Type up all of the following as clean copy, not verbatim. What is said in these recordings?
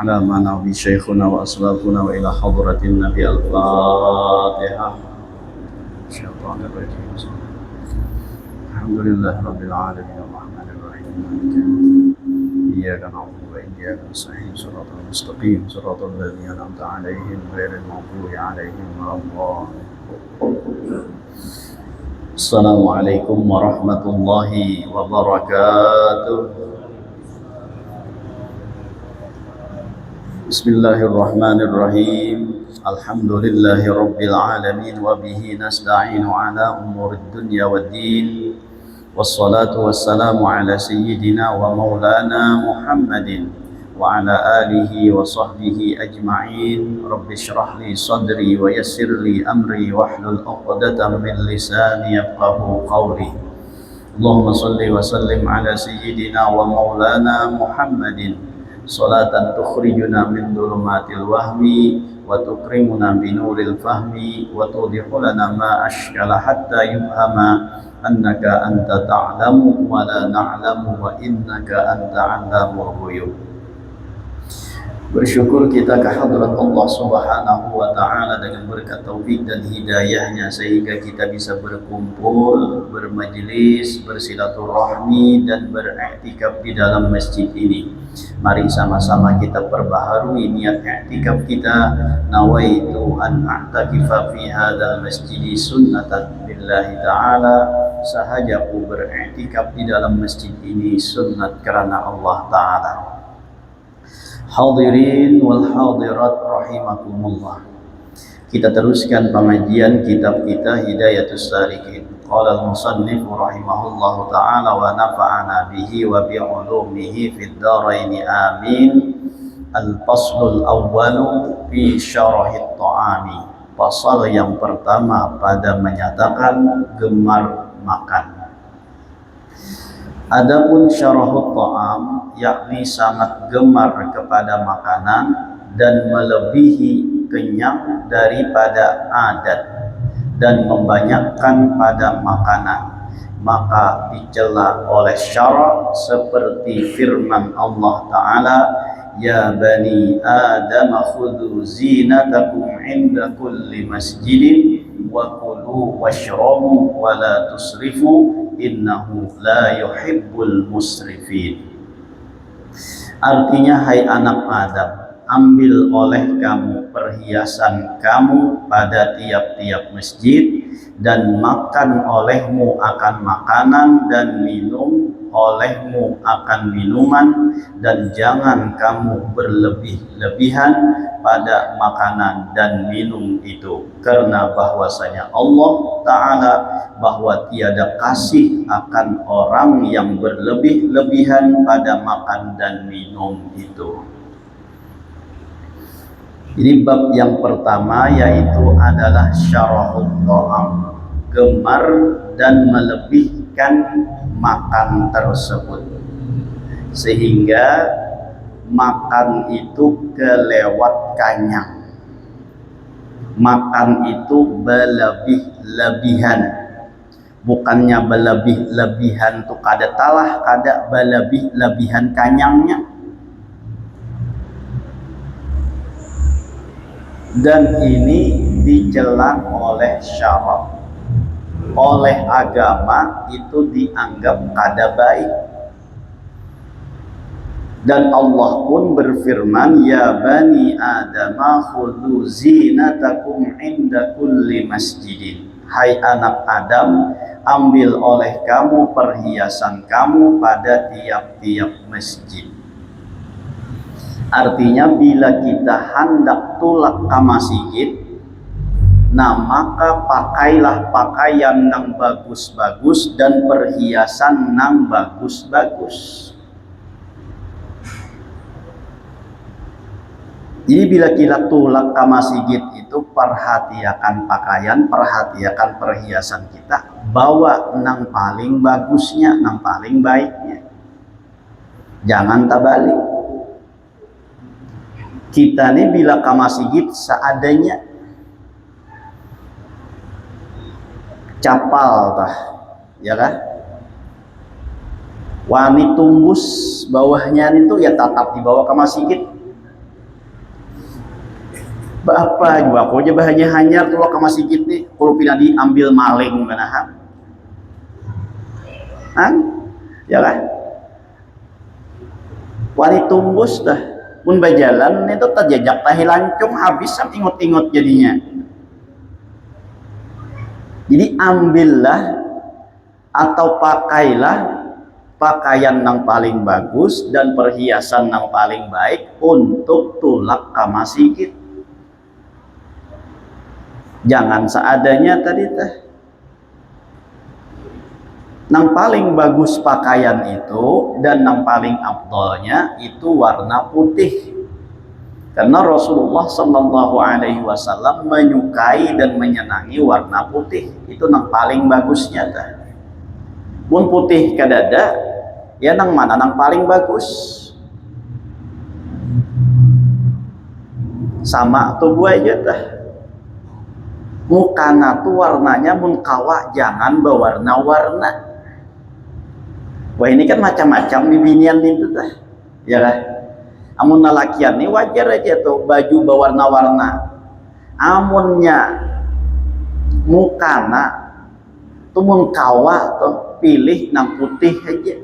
أعلامنا بشيخنا وأسلافنا وإلى حضرة النبي الفاتحة. الشيطان الرجيم. الحمد لله رب العالمين الرحمن الرحيم مالك يوم الدين إياك نعبد وإياك نستعين صراط المستقيم صراط الذين أنعمت عليهم غير المغضوب عليهم ولا الضالين. السلام عليكم ورحمة الله وبركاته. بسم الله الرحمن الرحيم. الحمد لله رب العالمين وبه نستعين على أمور الدنيا والدين، والصلاة والسلام على سيدنا ومولانا محمد وعلى آله وصحبه أجمعين. رب اشرح لي صدري ويسر لي أمري واحلل عقدة من لساني يفقه قولي. اللهم صل وسلم على سيدنا ومولانا محمد صلاة تخرجنا من ظلمات الوهم وتكرمنا بنور الفهم وتوضح لنا ما أشكل حتى يفهم أنك أنت تعلم ولا نعلم وإنك أنت علام الغيوب. Bersyukur kita kehadrat Allah Subhanahu wa Ta'ala dengan berkat taufik dan hidayahnya sehingga kita bisa berkumpul, bermajlis, bersilaturahmi dan beriktikaf di dalam masjid ini. Mari sama-sama kita perbaharui niat iktikaf kita. Nawaitu an a'takifa fi hadzal masjid sunnatan billahi ta'ala. Sahajaku beriktikaf di dalam masjid ini sunnat karena Allah Ta'ala. Hadirin wal hadirat rahimakumullah. Kita teruskan pengajian kitab kita Hidayatus Salikin. Qala al-musannif rahimahullahu ta'ala wa nafa'ana bihi wa bi'ulumihi fid dharain amin. Al-faslul awwalu fi syarahit ta'ami. Pasal yang pertama pada menyatakan gemar makan. Adapun syarahut ta'am, yakni sangat gemar kepada makanan dan melebihi kenyang daripada adat dan membanyakkan pada makanan, maka dicela oleh syara seperti firman Allah Ta'ala, ya bani Adam khudhu zinatakum inda kulli masjidin wa kulu washrabu wa la tusrifu innahu la yuhibbul musrifin. Artinya, hai anak Adam, ambil oleh kamu perhiasan kamu pada tiap-tiap masjid dan makan olehmu akan makanan dan minum olehmu akan minuman, dan jangan kamu berlebih-lebihan pada makanan dan minum itu, karena bahwasanya Allah Ta'ala bahwa tiada kasih akan orang yang berlebih-lebihan pada makan dan minum itu. Ini bab yang pertama, yaitu adalah syarahut ta'am, gemar dan melebihkan makan tersebut sehingga makan itu kelewat kanyang, makan itu berlebih-lebihan. Bukannya berlebih-lebihan itu kada talah, kada berlebih-lebihan kanyangnya. Dan ini dicela oleh syara, oleh agama, itu dianggap kada baik. Dan Allah pun berfirman, ya bani Adam khudhu zinatakum inda kulli masjidin. Hai anak Adam, ambil oleh kamu perhiasan kamu pada tiap-tiap masjid. Artinya, bila kita hendak tulak ke masjid, nah maka pakailah pakaian yang bagus-bagus dan perhiasan yang bagus-bagus. Jadi bila kita tulak ke masjid itu, perhatiakan pakaian, perhatiakan perhiasan kita, bawa nang paling bagusnya, nang paling baiknya. Jangan terbalik. Kita nih bila ke masjid seadanya, capal tah, ya kan? Wani tumbus bawahnya itu ya tetap dibawa ke masjid. Apa juga aku aja bahannya hanyar tuh ke masjid nih kalau pindah diambil maling manahan ya kan wani tumbus dah pun berjalan itu terjejak tahi lancung habis sam ingot-ingot jadinya. Jadi ambillah atau pakailah pakaian yang paling bagus dan perhiasan yang paling baik untuk tulak ke masjid. Jangan seadanya tadi teh. Yang paling bagus pakaian itu dan yang paling afdolnya itu warna putih. Karena Rasulullah Shallallahu Alaihi Wasallam menyukai dan menyenangi warna putih. Itu yang paling bagusnya teh. Pun putih kadada, ya nang mana nang paling bagus. Sama tuh gua aja teh. Mukana tuh warnanya mun kawa jangan berwarna-warna. Wah ini kan macam-macam bibinian itu teh, ya kan? Amun lalakian nih wajar aja tuh baju berwarna-warna. Amunnya mukana tuh mun kawa tuh pilih nang putih aja.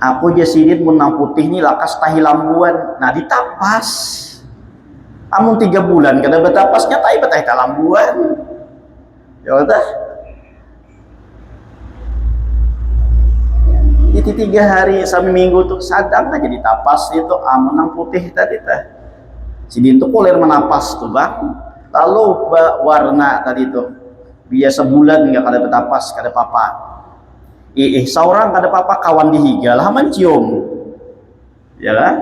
Aku jasidin mun nang putih nih lakas tahi lambuan. Nah ditapas. Amun 3 bulan kada betapasnya tahi betah lambuan. Ya udah. Itu 3 hari sampai minggu tuh sadang aja ditapas itu amun nang putih tadi teh. Sidin tuh kulir menapas tuh bang. Lalu warna tadi tuh biasa bulan nggak kada betapas kada papa. Seorang kada papa kawan dihigal haman cium. Ya kan?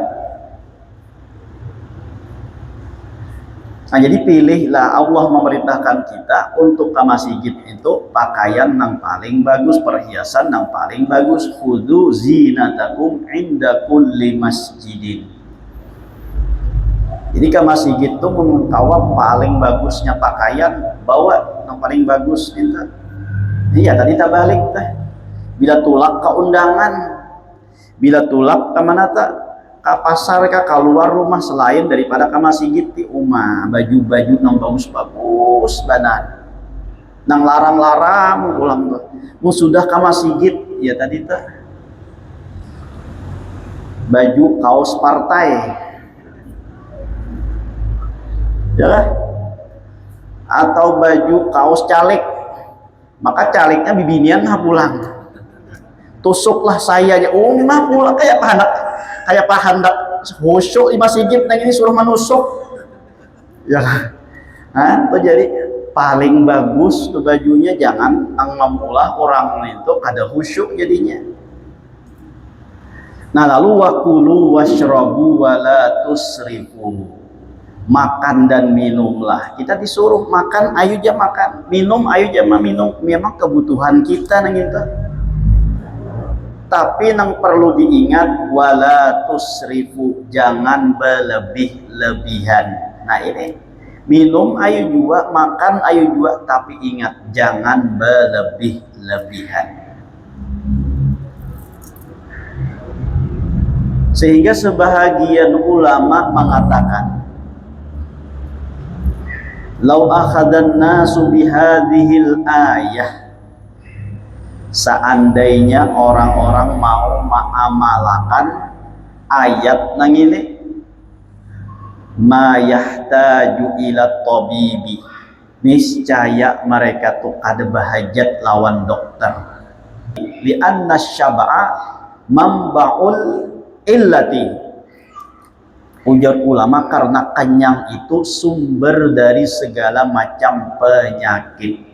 Nah jadi pilihlah Allah memerintahkan kita untuk ke masjid itu pakaian yang paling bagus, perhiasan yang paling bagus. Khudzu zinatakum inda kulli masjidin. Jadi ke masjid itu menurut paling bagusnya pakaian bawa yang paling bagus itu. Iya tadi tak balik teh. Bila tulak ke undangan, bila tulak ke mana tak? Ke pasar ke keluar rumah selain daripada ke masjid di umah baju-baju nang bagus banget nang larang-larang ulang tuh mau sudah ke masjid ya tadi tuh baju kaos partai ya kan? Atau baju kaos caleg maka calegnya bibinian pulang tusuklah saya aja mah pulang kayak apa hendak khusyuk di masjid nang ini suruh menusuk ya kan nah, jadi paling bagus tuh bajunya jangan ang memulah orang itu kada khusyuk jadinya. Nah lalu wakulu washrabu wala tusrifu, makan dan minumlah. Kita disuruh makan ayo aja makan, minum ayo aja minum, memang kebutuhan kita nang itu. Tapi yang perlu diingat wala tusrifu, jangan berlebih-lebihan. Nah ini minum ayo juga, makan ayo juga, tapi ingat jangan berlebih-lebihan. Sehingga sebahagian ulama mengatakan lau akhadan nasu bihadhil ayah, seandainya orang-orang mau mengamalkan ayat nang ini ma yahtaju ila tabibi, niscaya mereka tuh ada bahajat lawan dokter. Li anna syab'a mambaul illati, ujar ulama karena kenyang itu sumber dari segala macam penyakit.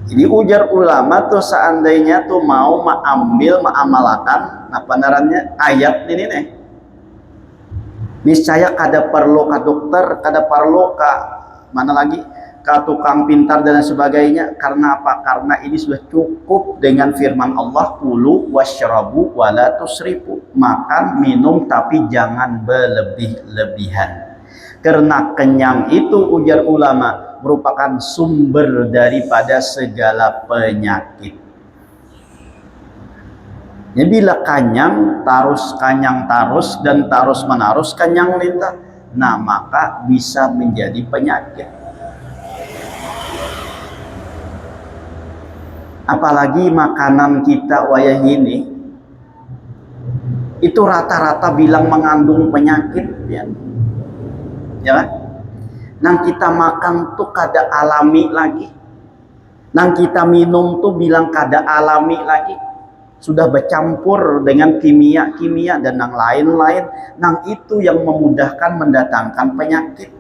Jadi ujar ulama tuh seandainya tuh mau mengamalkan apa narannya ayat ini nih, niscaya kada perlu ke dokter, kada perlu ke mana lagi ke tukang pintar dan sebagainya. Karena apa? Karena ini sudah cukup dengan firman Allah kulu washrabu wala tusrifu, makan minum tapi jangan berlebih-lebihan. Karena kenyang itu ujar ulama merupakan sumber daripada segala penyakit. Ya bila kanyang tarus dan tarus menarus kanyang lintah, nah maka bisa menjadi penyakit. Apalagi makanan kita wayah ini itu rata-rata bilang mengandung penyakit, ya kan? Nang kita makan tuh kada alami lagi, nang kita minum tuh bilang kada alami lagi, sudah bercampur dengan kimia dan yang lain-lain, nang itu yang memudahkan mendatangkan penyakit.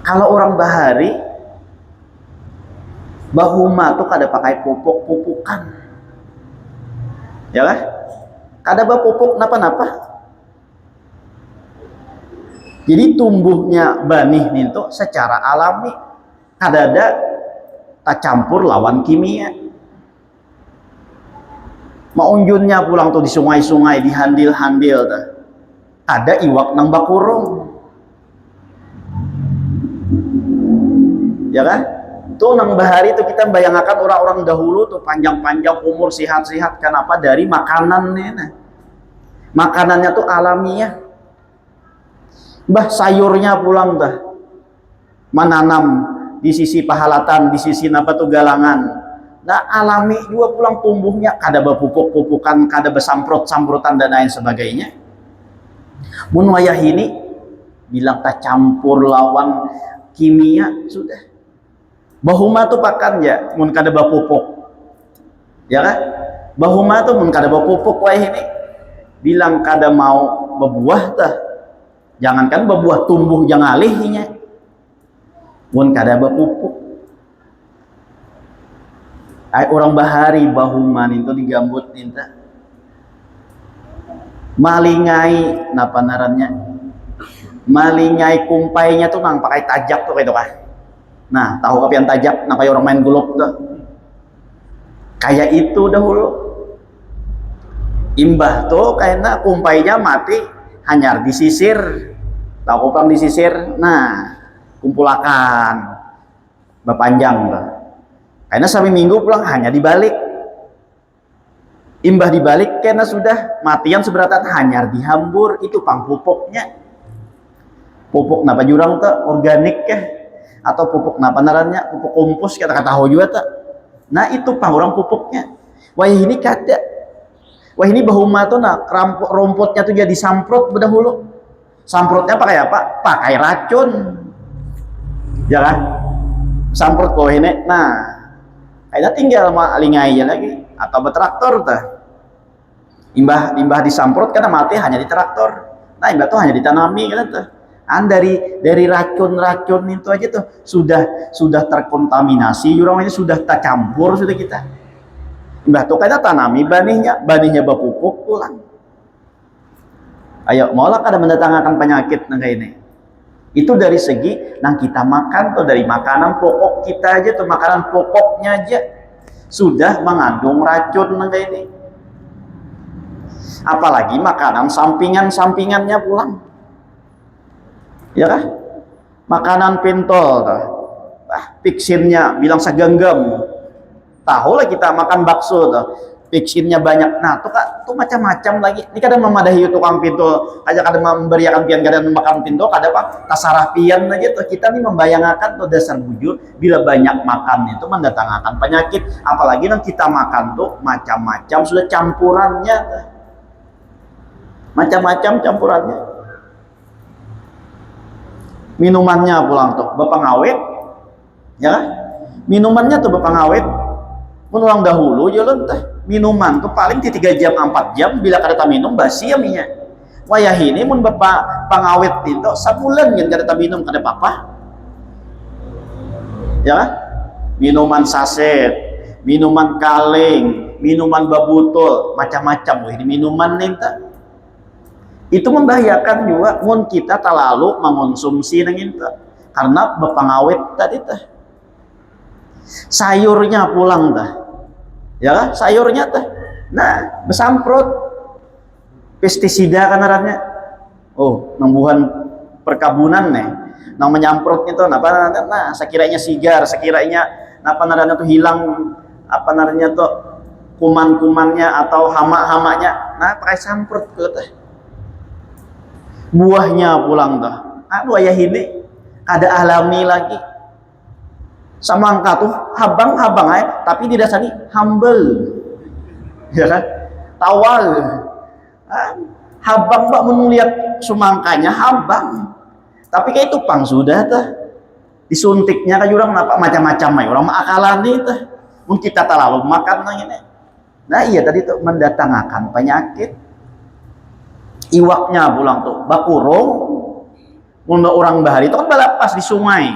Kalau orang bahari bahuma tuh kada pakai pupuk-pupukan, ya kan? Kada pupuk napa-napa. Jadi tumbuhnya banih itu secara alami, kada ada tak campur lawan kimia. Maunjunnya pulang tuh di sungai-sungai, di handil-handil tuh, ada iwak nang bakurung, ya kan? Tuh nang bahari tuh kita bayangkan orang-orang dahulu tuh panjang-panjang umur, sehat-sehat, kenapa? Dari makanannya. Nah, makanannya tuh alamiah. Bah sayurnya pulang tuh menanam di sisi pahalatan, di sisi napa tuh galangan. Nah alami juga pulang tumbuhnya, kada berpupuk-pupukan, kada bersamprot-samprotan dan lain sebagainya. Mun wayah ini bilang tak campur lawan kimia sudah. Bahuma tuh pakan ya, mun kada berpupuk, ya kan? Bahuma tuh mun kada berpupuk wayah ini, bilang kada mau berbuah tah. Jangankan berbuah, tumbuh jangan alihnya. Mun kada berpupuk. Orang bahari bahuman itu digambut ninta. Malingai napa narannya? Malingai kumpainya tuh nang pakai tajak tuh gitu kan. Nah, tahu kapian tajak nang kayak orang main golok tuh. Kayak itu dahulu. Imbah tuh kayaknya kumpainya mati hanyar disisir. Tahu kupang disisir. Nah, kumpulakan berpanjang tuh. Karena sampai minggu pulang hanya dibalik. Imbah dibalik karena sudah matian seberatan hanyar dihambur, itu pang pupuknya. Pupuk napa jurang tuh organik ya, atau pupuk napa narannya, pupuk kompos kata-kata tahu juga tuh. Nah itu pang orang pupuknya. Wah ini kada. Wah ini bahuma tuh nah rumputnya tuh jadi samprot berdahulu. Samprotnya pakai apa? Pakai racun. Ya kan? Samprot kau ini. Nah, kayaknya tinggal sama lingai lagi atau bertraktor tuh. Imbah disamprot karena mati hanya di traktor. Nah, imbah tuh hanya ditanami kan tuh. Dari racun-racun itu aja tuh sudah terkontaminasi, orang ini sudah tercampur sudah kita. Imbah tuh kayaknya tanami banihnya berpupuk pulang. Ayo, maulah kada mendatangkan penyakit nang ini. Itu dari segi nang kita makan tuh, dari makanan pokok kita aja tuh, makanan pokoknya aja sudah mengandung racun nang ini. Apalagi makanan sampingannya pulang. Ya kah? Makanan pentol tuh. Piksinnya bilang segenggam. Tahu lah kita makan bakso tuh. Piksinnya banyak. Nah, tuh macam-macam lagi. Ini kadang memadahi tukang pintu, aja kadang memberiakan pian, kadang makan pintu, kadang pak tasarah pian aja tuh. Kita nih membayangkan tuh dasar bujur bila banyak makan itu mendatangkan penyakit. Apalagi yang kita makan tuh macam-macam sudah campurannya. Macam-macam campurannya. Minumannya pulang tuh berpengawet. Ya kan? Minumannya tuh berpengawet. Menurang dahulu jalan teh minuman tuh paling di 3 jam 4 jam bila kada minum basi ya minyak. Wayah ini mun bapak pengawet itu sabulan kan kada minum kada apa-apa. Ya kan? Minuman saset, minuman kaleng, minuman babutul, macam-macam ini minuman ninta. Itu membahayakan juga mun kita terlalu mengonsumsi nang itu karena berpengawet tadi teh. Sayurnya pulang dah, ya kan? Sayurnya teh, nah bersamprot pestisida kan arahnya. Oh, nambuhan perkebunan nih, nang menyamprot itu, nah sekiranya sigar, sekiranya apa naranya tuh hilang, apa naranya tuh kuman-kumannya atau hama-hamanya, nah pakai samprot ke teh. Buahnya pulang teh. Aduh aya hide kada alami lagi. Samangka tuh habang-habang tapi didasari humble. Ya kan? Tawal. Habang mbak menuliat sumangkanya habang. Tapi kayak itu pang sudah teh. Disuntiknya kan orang apa macam-macam ya. Orang akalan nih teh. Mungkin kita terlalu makan ini. Nah iya tadi tuh mendatangkan penyakit. Iwaknya pulang tuh bakurung. Mun orang bahari itu kan balapas di sungai.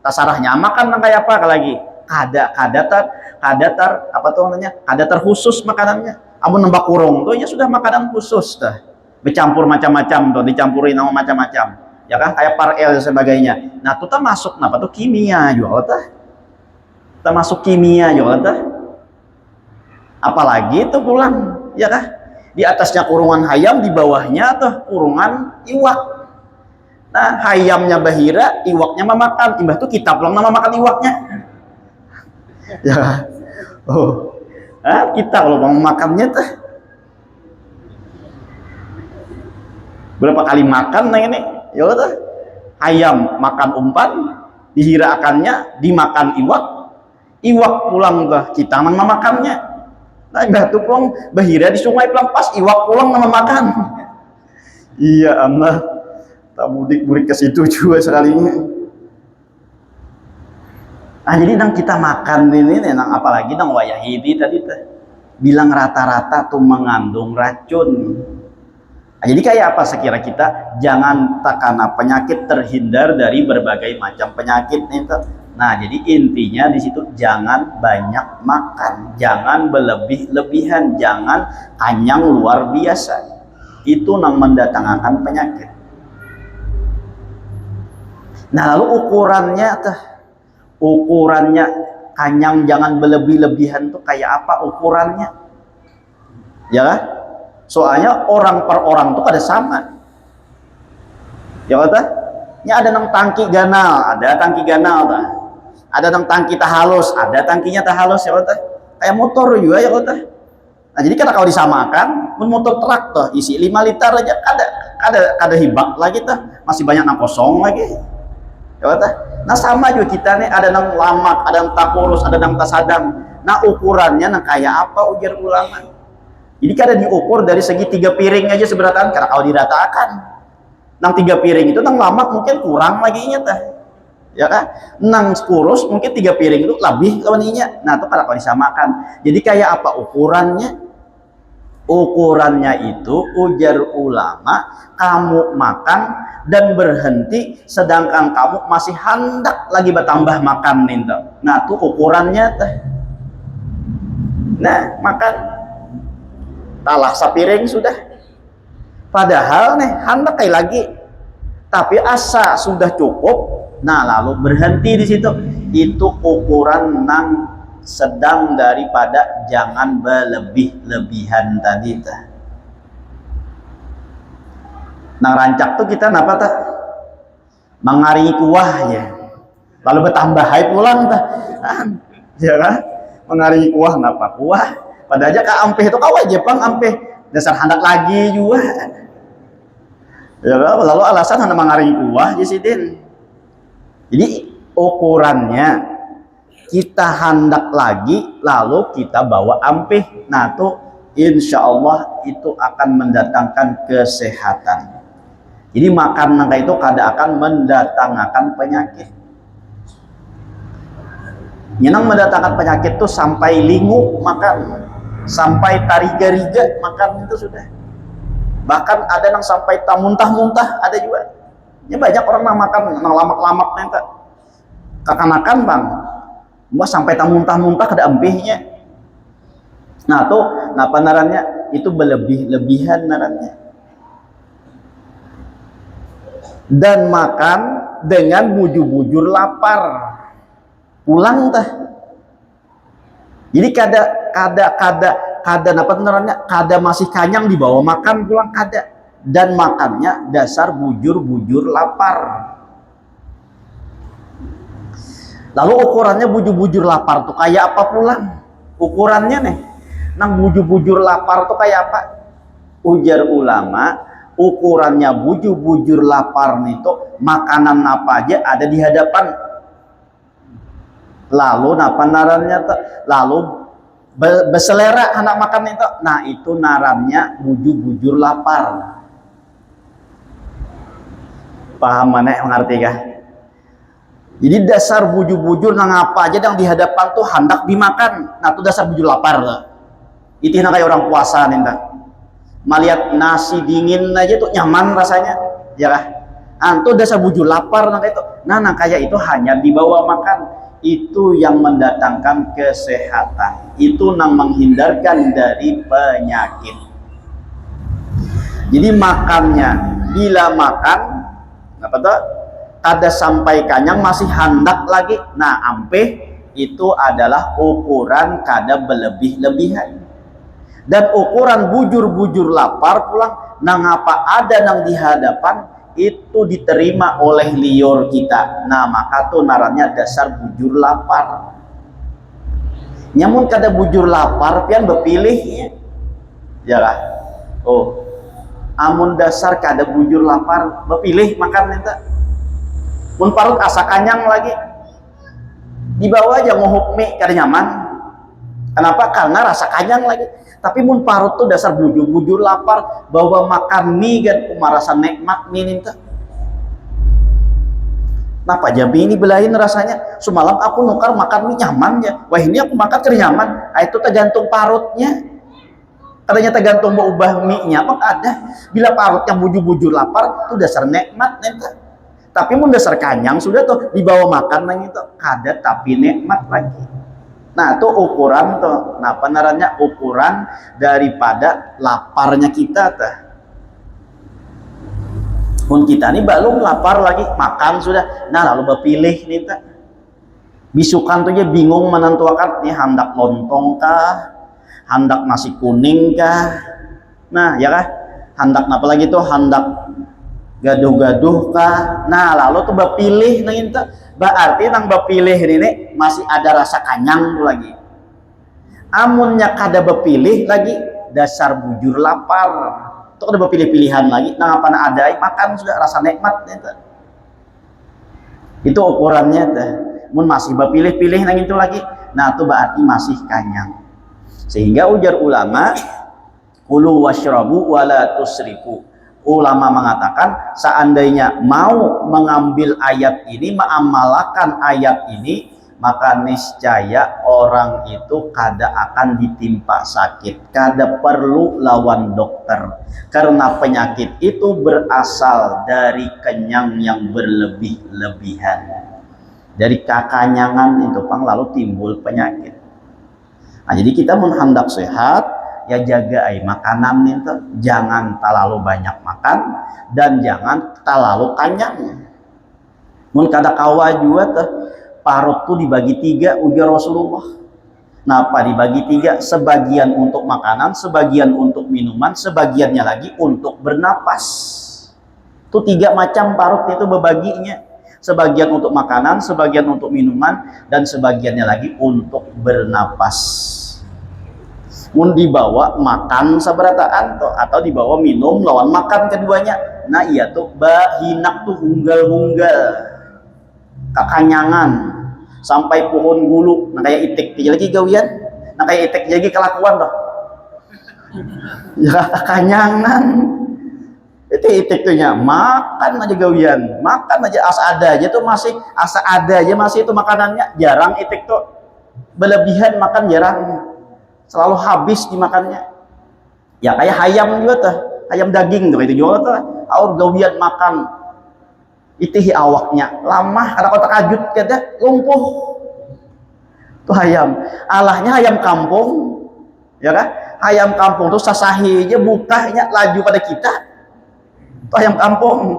Tasarahnya makan kayak apa lagi? Kadatar apa tuh namanya? Kadatar khusus makanannya. Amun nembak kurung tuh ya sudah makanan khusus dah. Bercampur macam-macam tuh, dicampurin sama macam-macam. Ya kan kayak parel dan sebagainya. Nah, tuh masuk apa tuh kimia juga tah. Kita masuk kimia juga tah. Apalagi itu pulang, ya kan? Di atasnya kurungan hayam, di bawahnya tuh kurungan iwak. Nah, hayamnya bahira, iwaknya memakan. Imbah tuh kita pulang nama makan iwaknya. Ya. Oh. Nah, kita kalau mau makannya tuh berapa kali makan nah ini? Ya tuh. Hayam makan umpan, dihiraakannya dimakan iwak. Iwak pulang tuh kita nama makannya. Nah, imbah tuh pulang bahira di sungai pulang pas iwak pulang nama makan. Iya, anak. Tak budik-budik ke situ juga sekalinya. Nah, jadi nang kita makan ini nang apalagi nang wayahidi tadi teh bilang rata-rata tuh mengandung racun. Nah, jadi kayak apa sekira kita jangan takana penyakit terhindar dari berbagai macam penyakit itu. Nah, jadi intinya di situ jangan banyak makan, jangan berlebih-lebihan, jangan kenyang luar biasa. Itu nang mendatangkan penyakit. Nah, lalu ukurannya kanyang jangan berlebih-lebihan tuh kayak apa ukurannya? Ya kan? Soalnya orang per orang tuh pada sama. Ya kan? Ini ada nang tangki ganal, ada tangki ganal ta. Ada nang tangki tahalus, ada tangkinya tahalus ya kan? Kayak motor juga ya kan? Nah, jadi kalau disamakan, motor truk tuh isi 5 liter aja ada hibak lagi tuh, masih banyak nang kosong lagi. Ya kan? Nah sama juga kita nih ada nang lamak, ada nang takurus, ada nang tasadam. Nah ukurannya nang kayak apa ujar ulama. Jadi kada diukur dari segi 3 piring aja seberatan karena kalau diratakan. Nang 3 piring itu nang lamak mungkin kurang lagi tah. Ya kan? Nang kurus mungkin 3 piring itu lebih lawaninya. Nah itu kalau disamakan. Jadi kayak apa ukurannya? Ukurannya itu ujar ulama kamu makan dan berhenti sedangkan kamu masih hendak lagi bertambah makan nih. Nah tuh ukurannya teh. Nah makan talah sapiring sudah. Padahal nih hendak kayak lagi tapi asa sudah cukup. Nah lalu berhenti di situ. Itu ukuran nang sedang daripada jangan berlebih-lebihan tadi tah. Nang rancak tuh kita napa tah? Mengaringi kuah ya. Lalu bertambah hai pulang tah. Ya kan? Mengaringi kuah napa kuah? Pada aja ka ampeh itu kawa Jepang ampeh dasar handak lagi juga. Ya kan? Lalu alasan hendak mengaringi kuah jisidin. Jadi ukurannya kita hendak lagi lalu kita bawa ampih. Nah tuh insya Allah itu akan mendatangkan kesehatan. Jadi makan nangka itu kada akan mendatangkan penyakit. Nyenang mendatangkan penyakit tuh sampai lingu makan, sampai tariga-riga makan itu sudah. Bahkan ada yang sampai muntah-muntah ada juga. Ya banyak orang yang makan nang lamak-lamak nanti. Kakanakan bang. Mbak sampai muntah-muntah kada empihnya. Nah tuh, nah narannya itu berlebih-lebihan narannya. Dan makan dengan bujur-bujur lapar. Pulang tah. Jadi kada apa narannya? Kada masih kanyang dibawa makan pulang kada. Dan makannya dasar bujur-bujur lapar. Lalu ukurannya bujur-bujur lapar tuh kayak apa pulang? Ukurannya nih. Nang bujur-bujur lapar tuh kayak apa? Ujar ulama, ukurannya bujur-bujur lapar itu makanan apa aja ada di hadapan. Lalu napa narannya tuh? Lalu beselera anak makan itu. Nah itu narannya bujur-bujur lapar. Paham mana yang ngerti kah? Jadi dasar bujur-bujur nang apa aja yang di hadapan tuh hendak dimakan. Nah itu dasar bujur lapar tuh. Itu kayak orang puasa nih tak. Melihat nasi dingin aja tuh nyaman rasanya, ya kah? Antu dasar bujur lapar nah itu. Nah kayak itu hanya dibawa makan. Itu yang mendatangkan kesehatan. Itu nang menghindarkan dari penyakit. Jadi makannya bila makan apa tuh? Ada sampai kanyang masih hendak lagi. Nah ampe itu adalah ukuran kada berlebih-lebihan. Dan ukuran bujur-bujur lapar pulang nang apa ada nang di hadapan itu diterima oleh liur kita. Nah maka tuh narannya dasar bujur lapar. Nyamun kada bujur lapar pian bepilih ya lah. Oh amun dasar kada bujur lapar bepilih makan itu. Mun parut asa kanyang lagi dibawa aja ngohop mie kada nyaman. Kenapa? Karena rasa kanyang lagi. Tapi mun parut tuh dasar bujur-bujur lapar bawa makan mie kan rasa nikmat mie itu. Napa jabi ini belain rasanya? Semalam aku nukar makan mie nyaman ya. Wah ini aku makan kada nyaman. Nah, itu tergantung parutnya. Katanya tergantung mau ubah mie-nya apa ada. Bila parutnya bujur-bujur lapar itu dasar nikmat itu. Tapi mun dasar kanyang sudah tuh dibawa makan nang itu kada tapi nikmat lagi. Nah itu ukuran tuh. Nah penarannya ukuran daripada laparnya kita tuh. Mun kita nih belum lapar lagi makan sudah. Nah lalu berpilih nih tuh. Bisukan tuh dia bingung menentukan nih hendak lontong kah, hendak nasi kuning kah. Nah ya kah, hendak apa lagi tuh hendak gaduh-gaduh kah. Nah lalu tuh bapilih nang itu berarti nang bapilih ini masih ada rasa kanyang tuh lagi. Amunnya kada bapilih lagi dasar bujur lapar tuh kada bapilih-pilihan lagi. Nah apa na ada makan sudah rasa nikmat itu ukurannya tuh. Mun masih bapilih-pilih nang itu lagi nah tuh berarti masih kanyang. Sehingga ujar ulama kulu washrabu wala tusrifu. Ulama mengatakan seandainya mau mengambil ayat ini, mengamalkan ayat ini, maka niscaya orang itu kada akan ditimpa sakit, kada perlu lawan dokter. Karena penyakit itu berasal dari kenyang yang berlebih-lebihan. Dari kekanyangan itu pang lalu timbul penyakit. Nah, jadi kita menghendak sehat ya jaga makanan itu jangan terlalu banyak makan dan jangan terlalu kanyang. Mun kada kawa juga tuh parut tuh dibagi tiga ujar Rasulullah. Napa dibagi tiga? Sebagian untuk makanan, sebagian untuk minuman, sebagiannya lagi untuk bernapas. Tuh tiga macam parut itu berbaginya. Sebagian untuk makanan, sebagian untuk minuman, dan sebagiannya lagi untuk bernapas. Mun dibawa makan sabarataan tuh atau dibawa minum lawan makan keduanya. Nah iya tuh bahinak tuh hunggal-hunggal kekanyangan sampai pohon gulu. Nah kayak itik lagi gawian. Nah kayak itik lagi kelakuan tuh. Ya kekanyangan. Itu itik tuhnya makan aja gawian, makan aja asa ada aja tuh masih asa ada aja masih itu makanannya. Jarang itik tuh berlebihan makan jarang. Selalu habis dimakannya. Ya kayak ayam juga tuh, ayam daging tuh itu juga tuh. Aur gawian makan itihi awaknya lama karena kotak ajut kata lumpuh. Tuh ayam. Alahnya ayam kampung, ya kan? Ayam kampung tuh sasahi aja bukanya laju pada kita. Tuh ayam kampung.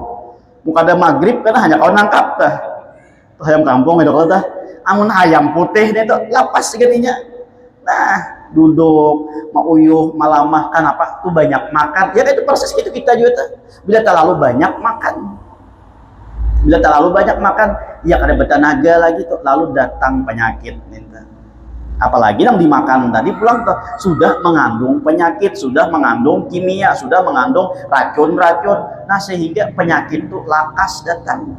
Muka ada maghrib karena hanya kau nangkap tuh. Tuh ayam kampung itu kalau tuh. Amun ayam putih dia tuh lapas segininya. Nah duduk mau uyuh malamah kan apa tuh banyak makan ya itu proses itu kita juga tuh. Bila terlalu banyak makan ya kada bertenaga lagi tuh lalu datang penyakit minta. Apalagi yang dimakan tadi pulang tuh sudah mengandung penyakit, sudah mengandung kimia, sudah mengandung racun-racun. Nah sehingga penyakit itu lakas datang.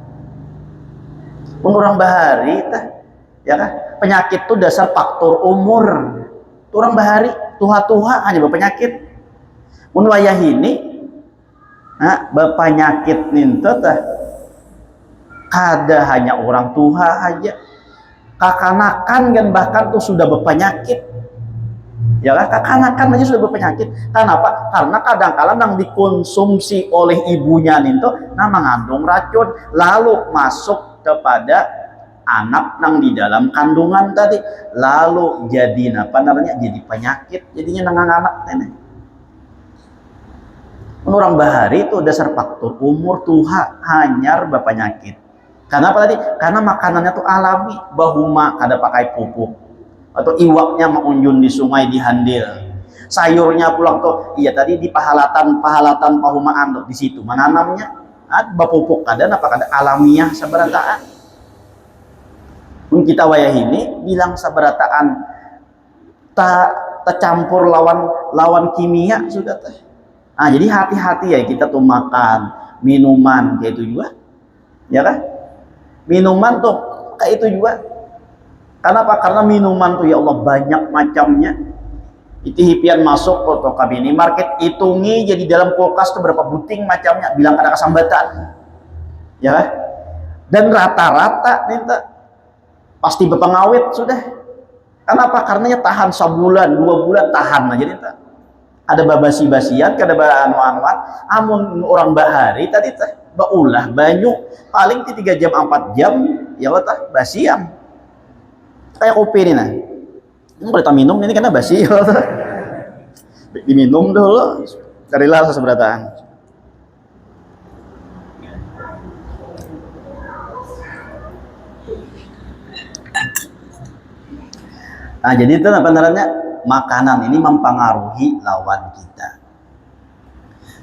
Orang bahari teh, ya kan? Penyakit itu dasar faktor umur. Orang bahari tuha-tuha hanya berpenyakit. Mun wayah ini, nah, berpenyakit ninta teh, kada hanya orang tuha aja. Kakanakan kan bahkan tuh sudah berpenyakit, ya kan? Kakanakan aja sudah berpenyakit. Kenapa? Karena kadang-kadang yang dikonsumsi oleh ibunya nih tuh, nah mengandung racun, lalu masuk kepada anak yang di dalam kandungan tadi, lalu jadi apa namanya? Jadi penyakit, jadinya nang anak nenek. Orang bahari itu dasar faktor umur tuha hanyar berpenyakit. Kenapa tadi? Karena makanannya tuh alami, bahuma kada pakai pupuk, atau iwaknya mengunjun di sungai di handil, sayurnya pulang tuh iya tadi di pahalatan pahumaan tuh di situ menanamnya bapupuk kada apa kada alamiah sabarataan. Kita wayah ini bilang sabarataan tercampur lawan kimia sudah teh. Nah, jadi hati-hati ya kita tuh makan minuman kayak itu juga, ya kan? Minuman tuh kayak itu juga. Kenapa? Karena minuman tuh ya Allah banyak macamnya. Itu hipian masuk ke minimarket, hitungi jadi dalam kulkas tuh berapa buting macamnya, bilang ada kesambatan, ya kan? Dan rata-rata nih pasti berpengawet sudah. Kenapa? Karenanya tahan sebulan, 2 bulan tahan aja nih. Ada babasi-basian, kada anu-anuan. Amun orang bahari tadi teh baulah banyu paling 3 jam 4 jam ya tah basian. Kayak kopi ini nah. Ini kalau kita minum ini karena basi. Diminum dulu. Carilah seberataan. Nah, jadi itu apa namanya? Makanan ini mempengaruhi lawan kita.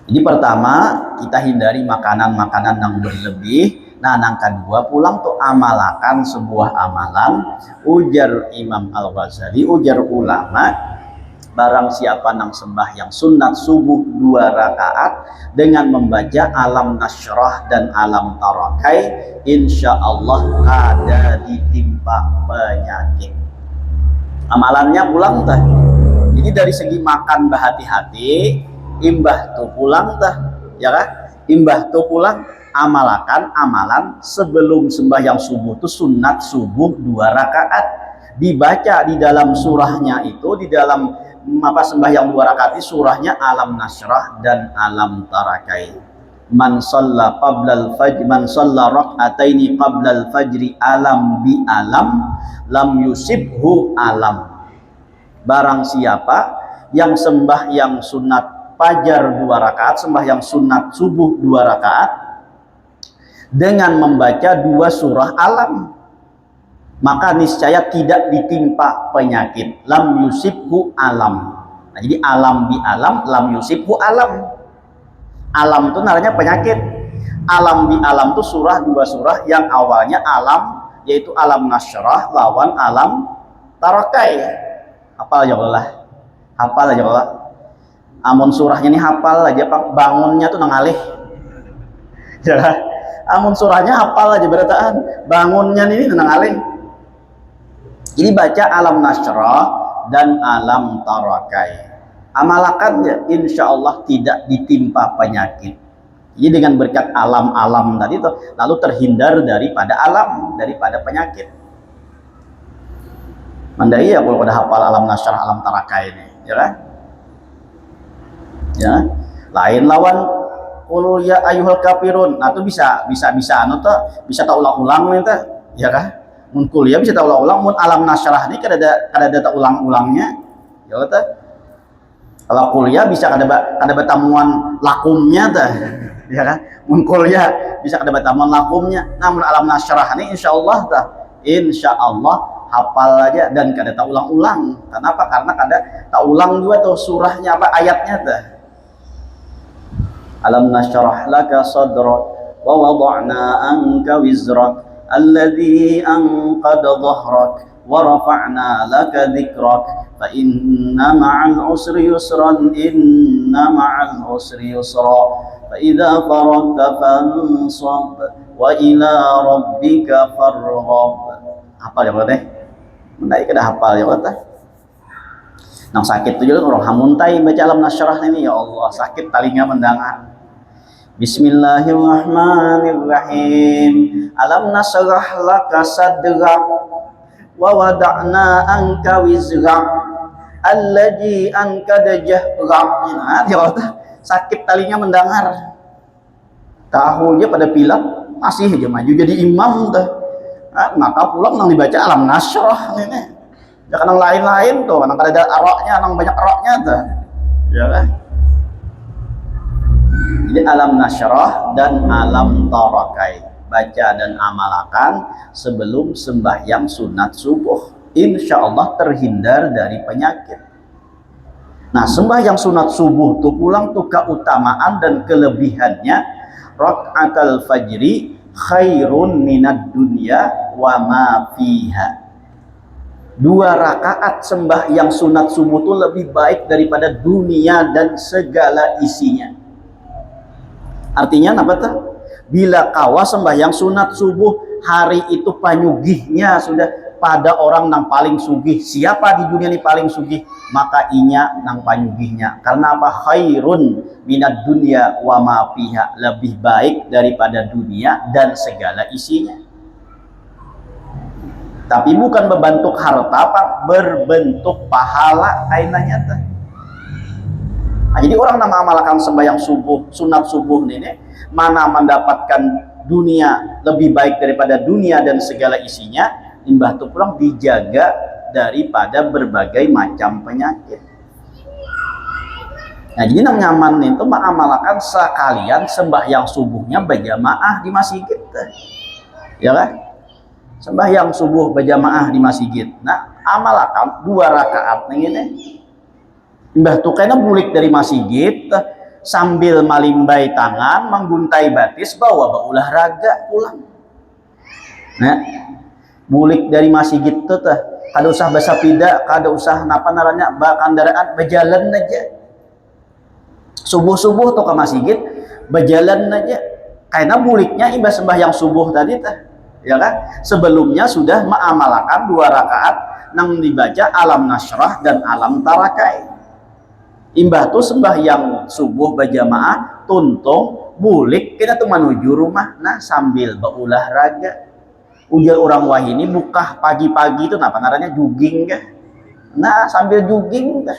Jadi pertama kita hindari makanan-makanan yang berlebih. Nah, yang kedua pulang tuh amalakan sebuah amalan. Ujar Imam Al-Ghazali, ujar ulama, barang siapa yang sembahyang sunat subuh 2 rakaat dengan membaca alam nasyrah dan alam tarakai, insya Allah kada ditimpa penyakit. Amalannya pulang tah. Jadi dari segi makan berhati-hati, imbah tuh pulang tah, ya kan? Imbah tuh pulang amalakan amalan sebelum sembahyang subuh tuh sunat subuh 2 rakaat. Dibaca di dalam surahnya itu, di dalam apa sembahyang 2 rakaat itu surahnya alam nasyrah dan alam tarakai. Man shalla qablal fajr, man shalla rak'ataini qablal fajri alam bi alam lam yusibhu alam. Barang siapa yang sembahyang sunat fajar 2 rakaat, sembahyang sunat subuh 2 rakaat dengan membaca 2 surah alam, maka niscaya tidak ditimpa penyakit. Lam yusibhu alam. Nah, jadi alam bi alam lam yusibhu alam. Alam itu namanya penyakit. Alam di alam itu surah 2 surah yang awalnya alam, yaitu alam nasyrah lawan alam tarakai. Hafal aja Allah. Hafal aja Allah. Amun surahnya ini hafal aja Pak, bangunnya tuh nangalih. Ya. Amun surahnya hafal aja berataan, bangunnya ini nangalih. Jadi baca alam nasyrah dan alam tarakai. Amalakannya insya Allah tidak ditimpa penyakit. Jadi dengan berkat alam-alam tadi itu lalu terhindar daripada daripada penyakit. Mandai ya kalau udah hafal alam nasyrah alam tarakai ini, ya kan? Ya. Lain lawan qul ya ayyuhal kafirun. Nah, itu bisa anu tuh bisa tak ulang-ulang nih tuh, ya kan? Mun kuliah bisa tak ulang-ulang, mun alam nasyrah ini kada ada tak ulang-ulangnya. Ya tuh. Kalau kuliah bisa kada bertamuan lakumnya dah, ya kan? Mun kuliah bisa kada bertamuan lakumnya. Namun alam nasyrah ini insyaallah dah, insyaallah hafal aja dan kada tak ulang-ulang. Kenapa? Karena kada tak ulang juga tuh surahnya apa ayatnya dah. Alam nasyrah laka sadrak wa wada'na anka wizrak alladzi anqadha dhahrak wa rafa'na laka dzikrak fa inna ma'al usri yusran inna ma'al usri yusra fa idza faragta fansab wa ila rabbika farghab. Hafal ya Pak teh? Mendai kada hafal ya Pak teh? Nang sakit tuh juga orang hamuntai baca Alam Nasyrah ini, ya Allah sakit talinga mendengar. Bismillahirrahmanirrahim. Alam nasrah laka sadrak wa wada'na anka wizrak alladzi ankada jahrak. Nah, ya Allah sakit talinga mendengar. Tahunya pada pilek masih aja maju jadi imam tuh. Nah, maka pulang nang dibaca Alam Nasrah ini. Jangan yang lain-lain tuh, karena ada aroknya, yang banyak aroknya tuh, ya kan? Jadi Alam Nasyrah dan Alam Tarakai baca dan amalkan sebelum sembahyang sunat subuh, insya Allah terhindar dari penyakit. Nah, sembahyang sunat subuh tuh pulang tuh keutamaan dan kelebihannya, rakaatul fajri khairun minad dunya wa ma fiha. 2 rakaat sembahyang sunat subuh itu lebih baik daripada dunia dan segala isinya. Artinya apa tuh? Bila kawa sembahyang sunat subuh, hari itu panyugihnya sudah pada orang nang paling sugih. Siapa di dunia ini paling sugih? Maka inya nang panyugihnya. Karena apa? Khairun minad dunya wa ma fiha, lebih baik daripada dunia dan segala isinya. Tapi bukan berbentuk harta, Pak, berbentuk pahala kainanya teh. Nah, jadi orang nama amalkan sembahyang subuh, sunat subuh ini mana mendapatkan dunia lebih baik daripada dunia dan segala isinya, imbah itu pulang dijaga daripada berbagai macam penyakit. Nah, jadi nang nyaman itu mengamalkan sekalian sembahyang subuhnya berjamaah di masjid, ya kan? Sembahyang subuh berjamaah di masjid. Nah, amalkan 2 rakaat nih ini. Mbah tuh kayaknya bulik dari masjid sambil malimbai tangan, mengguntai batis, bawa olahraga pulang. Nah, bulik dari masjid tuh kada usah basapida, kada usah napa naranya kendaraan, berjalan aja. Subuh-subuh tuh ke masjid, berjalan aja. Karena buliknya imbah sembahyang subuh tadi teh. Ya kan? Sebelumnya sudah mengamalkan 2 rakaat nang dibaca Alam Nasyrah dan Alam Tarakai. Imbah tuh sembahyang subuh berjamaah, tuntung, bulik kita tuh menuju rumah, nah sambil berolahraga. Ujar orang wahini buka pagi-pagi itu napa naranya jogging kah? Nah sambil jogging kah?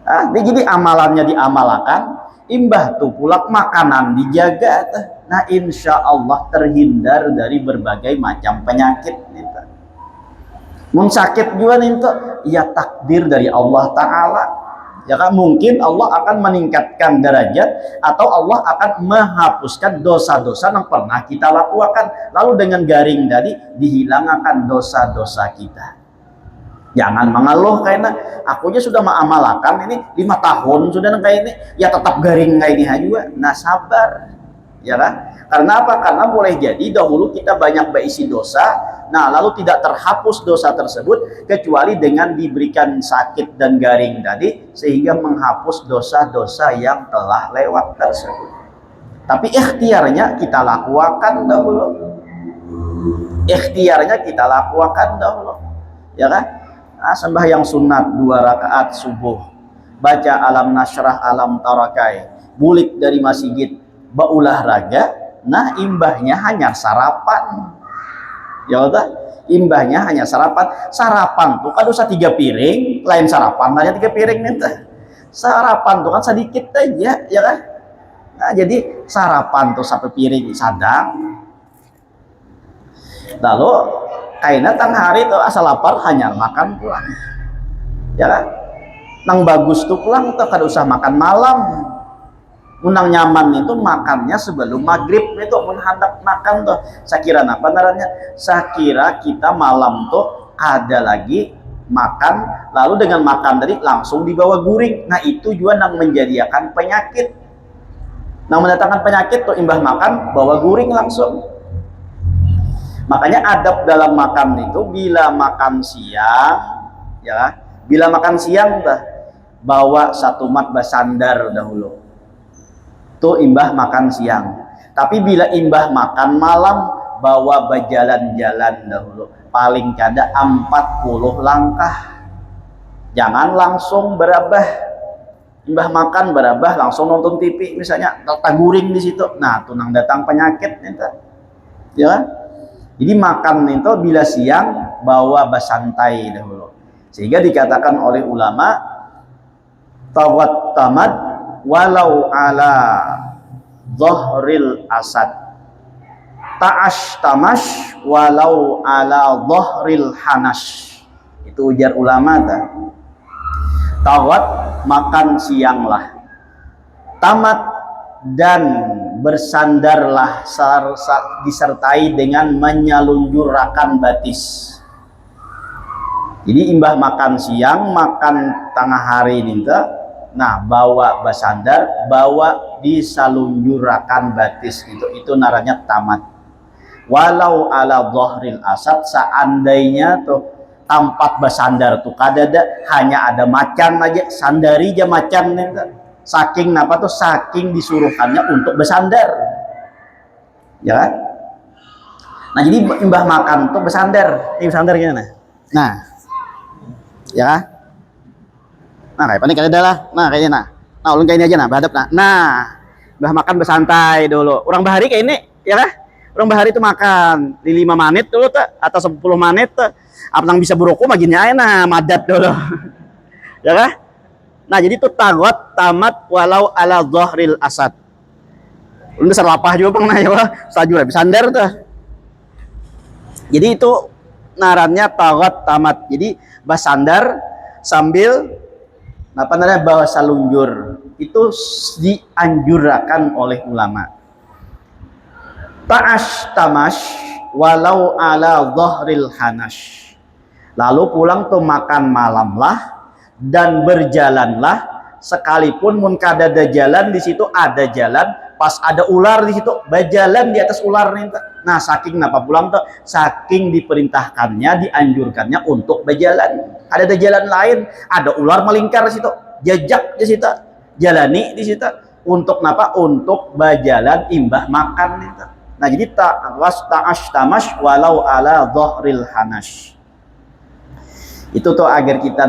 Ah, jadi amalannya diamalkan, imbah tuh pula makanan dijaga teh. Nah insya Allah terhindar dari berbagai macam penyakit nih. Mun sakit juga nih ya takdir dari Allah Ta'ala, ya kan? Mungkin Allah akan meningkatkan derajat atau Allah akan menghapuskan dosa-dosa yang pernah kita lakukan, lalu dengan garing tadi dihilangkan dosa-dosa kita. Jangan mengeluh karena akunya sudah mengamalkan ini 5 tahun sudah kayak ini, ya tetap garing kayak ini juga. Nah sabar, ya kan? Karena apa? Karena boleh jadi dahulu kita banyak berisi dosa, nah lalu tidak terhapus dosa tersebut kecuali dengan diberikan sakit dan garing tadi, sehingga menghapus dosa-dosa yang telah lewat tersebut. Tapi ikhtiarnya kita lakukan dahulu. Ikhtiarnya kita lakukan dahulu, ya kan? Nah, sembahyang sunat 2 rakaat subuh, baca Alam Nasyrah, Alam Tarakai, bulik dari masjid, berolahraga, nah imbahnya hanya sarapan. Ya udah, imbahnya hanya sarapan. Sarapan tuh kan usah 3 piring, lain sarapan hanya 3 piring nih. Sarapan tuh kan sedikit aja, ya kan? Nah, jadi sarapan tuh 1 piring sadang. Lalu kaina tang hari itu asal lapar hanya makan pulang, ya kan? Nang bagus tuh pulang tuh kada usah makan malam. Unang nyaman itu makannya sebelum maghrib itu menghandap makan tuh. Sakira apa naranya? Sakira kita malam tuh ada lagi makan, lalu dengan makan tadi langsung dibawa guring. Nah itu juga nang menjadikan penyakit. Nang mendatangkan penyakit tuh imbah makan bawa guring langsung. Makanya adab dalam makan itu bila makan siang, ya, bila makan siang bawa satu mat basandar dahulu. Itu imbah makan siang. Tapi bila imbah makan malam, bawa berjalan-jalan dahulu. Paling kada 40 langkah. Jangan langsung berabah. Imbah makan berabah langsung nonton TV misalnya, taguring di situ. Nah, tunang datang penyakit nih. Ya. Jadi makan itu bila siang bawa basantai dahulu. Sehingga dikatakan oleh ulama tawat tamat walau ala dhahril asad, ta'ash tamash walau ala dhahril hanash. Itu ujar ulama tawat makan sianglah, tamat dan bersandarlah disertai dengan menyelunjurkan batis. Jadi imbah makan siang, makan tengah hari ini, nah bawa bersandar, bawa disalunjurkan batis, itu naranya tamat. Walau ala dhahril asad, seandainya tuh tempat bersandar tuh kadada hanya ada macan aja, sandari aja macan nih. Saking apa tuh, saking disuruhannya untuk bersandar, ya kan? Nah jadi imbah makan tuh bersandar, ini bersandar gimana? Nah, ya kan? Nah kayak panik ada lah, nah kayaknya nah ulun kayak ini aja bahadap nah, imbah makan bersantai dulu. Orang bahari kayak ini, ya kan? Orang bahari itu makan di 5 menit dulu tuh, atau 10 menit tuh, apa yang bisa beroko maginya enak, madat dulu, ya kan? Nah jadi itu tagot tamat walau ala dhahril asad. Udah serapah juga bang, nah ya sajur sandar tuh. Jadi itu narannya tagot tamat. Jadi basandar sambil apa namanya bahasa lunjur, itu dianjurkan oleh ulama. Ta'ash tamash walau ala dhahril hanash. Lalu pulang tuh makan malam lah dan berjalanlah, sekalipun mun kada ada jalan di situ, ada jalan pas ada ular di situ, berjalan di atas ular nih. Nah saking napa pulang tuh, saking diperintahkannya, dianjurkannya untuk berjalan. Ada jalan lain, ada ular melingkar di situ, jejak di situ, jalani di situ, untuk napa, untuk berjalan imbah makan nih. Nah jadi ta'ash tamash walau ala dhahril hanash. Itu tuh agar kita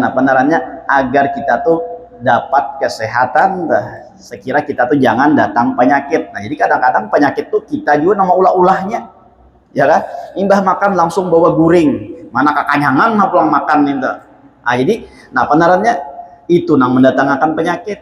agar kita tuh dapat kesehatan, sekira kita tuh jangan datang penyakit. Nah jadi kadang-kadang penyakit tuh kita juga nama ulah-ulahnya, ya kan? Imbah makan langsung bawa guring, mana kekanyangan pulang makan nih. Nah jadi penarannya itu nang mendatangkan penyakit.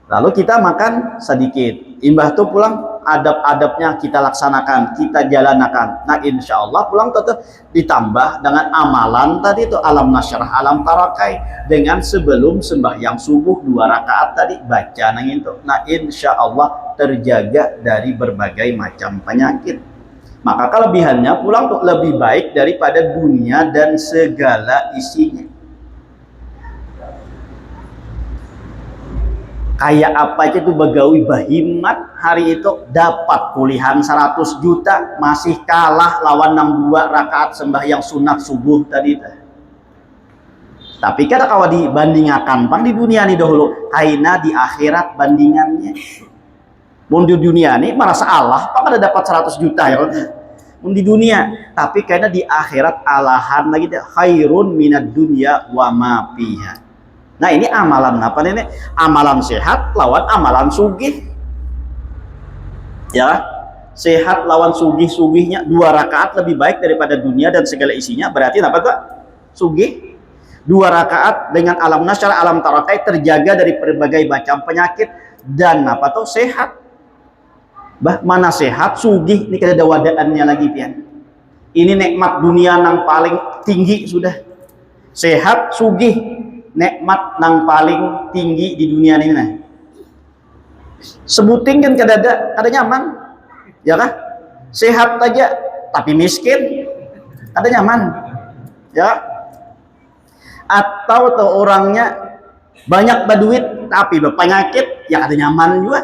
Lalu kita makan sedikit, imbah tuh pulang adab-adabnya kita laksanakan, kita jalanakan. Nah insya Allah pulang tetap ditambah dengan amalan tadi itu alam nasyrah alam tarakai, dengan sebelum sembahyang subuh 2 rakaat tadi baca nang itu. Nah insya Allah terjaga dari berbagai macam penyakit. Maka kelebihannya pulang tuh lebih baik daripada dunia dan segala isinya. Kayak apa aja tuh begawi bahimat hari itu dapat kulihan 100 juta masih kalah lawan 62 rakaat sembahyang sunat subuh tadi. Tapi kada kawa dibandingkan pang di dunia nih dahulu, kaina di akhirat bandingannya. Mun di dunia nih merasa Allah pang ada dapat 100 juta ya. Mun di dunia, tapi karena di akhirat alahan lagi khairun minad dunya wa ma fiha. Nah ini amalan apa nih? Amalan sehat lawan amalan sugih, ya sehat lawan sugih-sugihnya 2 rakaat lebih baik daripada dunia dan segala isinya. Berarti apa tuh? Sugih 2 rakaat dengan alam nasyrah alam tarakai, terjaga dari berbagai macam penyakit dan apa tuh sehat. Mana sehat sugih ini kada ada wadaannya lagi pian. Ini nikmat dunia yang paling tinggi sudah. Sehat sugih nikmat nang paling tinggi di dunia ini. Nah sebuting kan kada nyaman, ya kah? Sehat aja tapi miskin kada nyaman, ya. Atau tuh orangnya banyak berduit tapi berpenyakit, ya kada nyaman juga.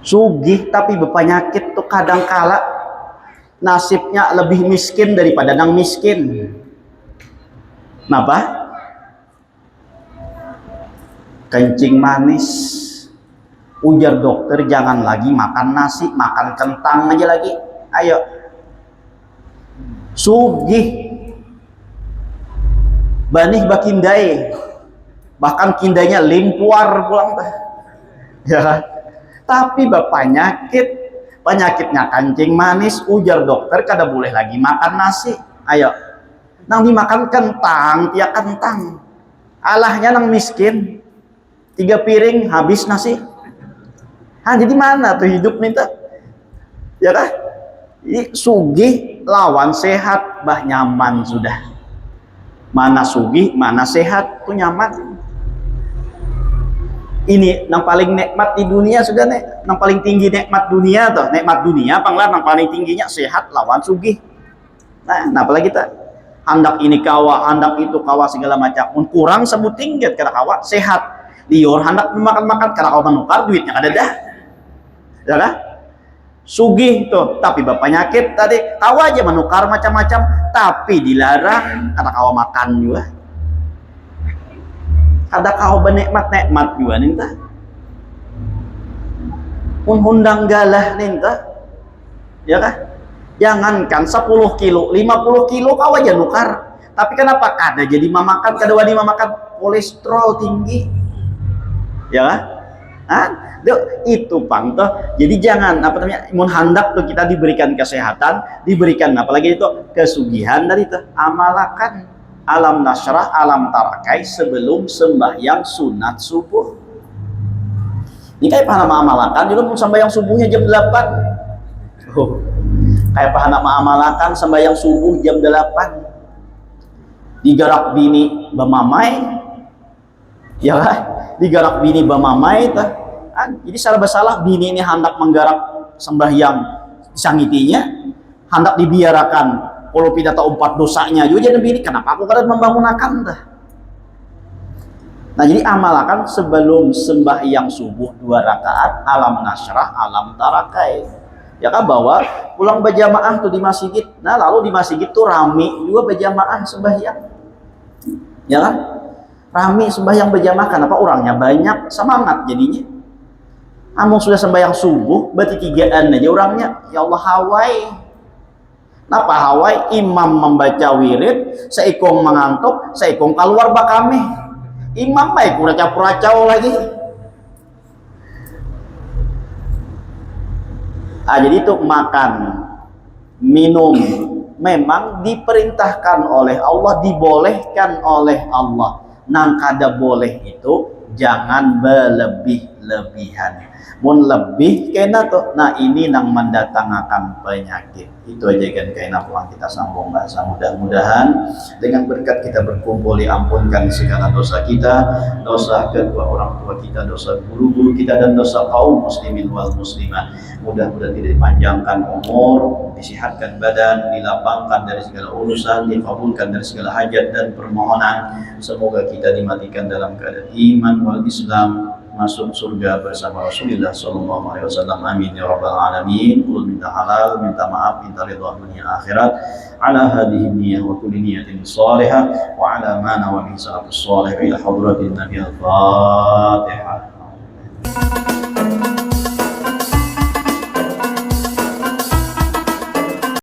Sugih tapi berpenyakit tuh kadang kala nasibnya lebih miskin daripada nang miskin. Kenapa? Kencing manis. Ujar dokter jangan lagi makan nasi, makan kentang aja lagi. Ayo. Sugih. Banih bakindai. Bahkan kindainya limpuar pulang teh. Ya. Tapi penyakitnya kencing manis, ujar dokter kada boleh lagi makan nasi. Ayo. Nang dimakan kentang, tiap kentang. Alahnya nang miskin. 3 piring habis nasi. Jadi mana tuh hidup nih tuh? Ya kan? Sugih lawan sehat, bah nyaman sudah. Mana sugih, mana sehat, tuh nyaman. Ini yang paling nikmat di dunia sudah nih, yang paling tinggi nikmat dunia tuh, nikmat dunia panglar yang paling tingginya sehat lawan sugih. Nah apalagi kita hendak ini kawa, hendak itu kawa segala macam. Kurang sebut tinggi kada kawa sehat. Liur hendak makan-makan kada kawa menukar duitnya kada dah. Ya kan? Sugih tuh, tapi bapak penyakit tadi kawa aja menukar macam-macam, tapi dilarang kada kawa makan juga. Kada kau benikmat-nikmat juga ninta. Hundang galah ninta. Ya kan? Jangankan 10 kilo, 50 kilo kau aja nukar. Tapi kenapa kada jadi mamakan, kada wani mamakan, kolesterol tinggi. Ya kan? Itu pang toh. Jadi jangan mun hendak tuh kita diberikan kesehatan, diberikan apalagi itu kesugihan dari itu. Amalakan alam nasrah, alam tarakai sebelum sembahyang sunat subuh. Ini kayak pahana ma'amalakan juga mau sembahyang subuhnya jam 8. Kayak pahana ma'amalakan sembahyang subuh jam 8. Digarak bini bamamai. Ya kan? Digarak bini bamamai tah. Jadi salah bersalah bini ini hendak menggarak sembahyang disangitinya, hendak dibiarakan. Kalau tidak tahu 4 dosanya juga jadi bini, kenapa aku kada membangunakan dah? Nah jadi amalkan sebelum sembahyang subuh 2 rakaat alam nasrah, alam tarakai. Ya kan bawa pulang berjamaah tuh di masjid. Nah lalu di masjid tuh rame juga berjamaah sembahyang. Ya kan? Rame sembahyang berjamaah, kenapa orangnya banyak, semangat jadinya. Amung sudah sembahyang subuh, berarti 3an aja orangnya. Ya Allah hawai. Napa hawai? Imam membaca wirid, seikong mengantuk, seikong keluar bakame. Imam baik kuracau lagi. Jadi itu makan, minum memang diperintahkan oleh Allah, dibolehkan oleh Allah. Nang kada boleh itu jangan berlebih-lebihan. Mun lebih kena tuh, nah ini nang mendatangkan penyakit. Itu aja kan kena pulang kita sambung bahasa. Mudah-mudahan dengan berkat kita berkumpul diampunkan segala dosa kita, dosa kedua orang tua kita, dosa guru-guru kita, dan dosa kaum muslimin wal muslimat. Mudah-mudahan tidak dipanjangkan umur, disihatkan badan, dilapangkan dari segala urusan, dikabulkan dari segala hajat dan permohonan. Semoga kita dimatikan dalam keadaan iman wal Islam, masuk surga bersama Rasulullah sallallahu alaihi wasallam. Amin ya rabbal alamin. Qul minta halal, minta maaf, minta ridha dunia akhirat. Ala hadhihi niyyah wa kulli niyyatin salihah wa ala ma nawa bi salafus salih ila hadratin nabiy al-fatihah.